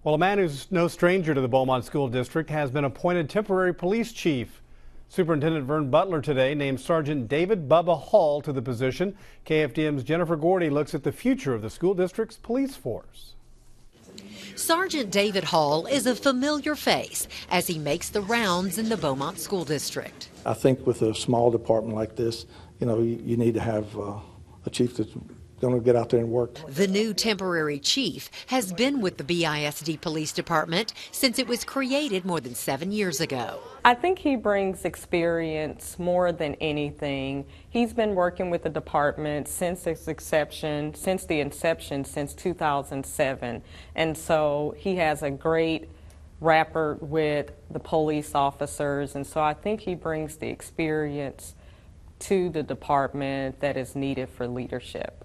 Well, a man who's no stranger to the Beaumont School District has been appointed temporary police chief. Superintendent Vern Butler today named Sergeant David Bubba Hall to the position. KFDM's Jennifer Gordy looks at the future of the school district's police force. Sergeant David Hall is a familiar face as he makes the rounds in the Beaumont School District. I think with a small department like this, you need to have a chief that's going to get out there and work. The new temporary chief has been with the BISD Police Department since it was created more than 7 years ago. I think he brings experience more than anything. He's been working with the department since the inception since 2007. And so he has a great rapport with the police officers. And so I think he brings the experience to the department that is needed for leadership.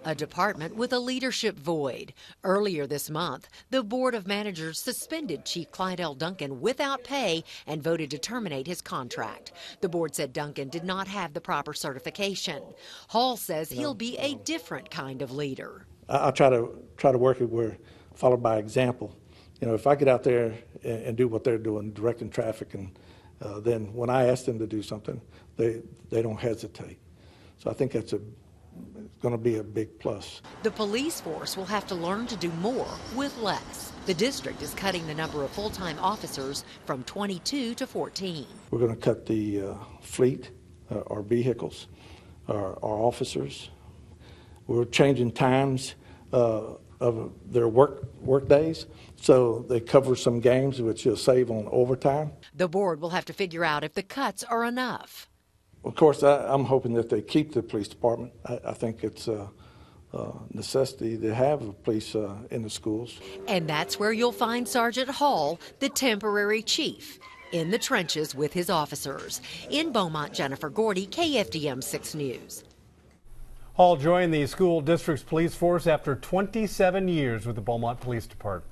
A department with a leadership void. Earlier this month, the Board of Managers suspended Chief Clydell Duncan without pay and voted to terminate his contract. The board said Duncan did not have the proper certification. Hall says he'll be a different kind of leader. I try to work it where followed by example. If I get out there and do what they're doing, directing traffic, and then when I ask them to do something, they don't hesitate. So I think that's going to be a big plus. The police force will have to learn to do more with less. The district is cutting the number of full-time officers from 22 to 14. We're going to cut the fleet, our vehicles, our officers. We're changing times of their work days, so they cover some games, which will save on overtime. The board will have to figure out if the cuts are enough. Of course, I'm hoping that they keep the police department. I think it's a necessity to have a police in the schools. And that's where you'll find Sergeant Hall, the temporary chief, in the trenches with his officers. In Beaumont, Jennifer Gordy, KFDM 6 News. Hall joined the school district's police force after 27 years with the Beaumont Police Department.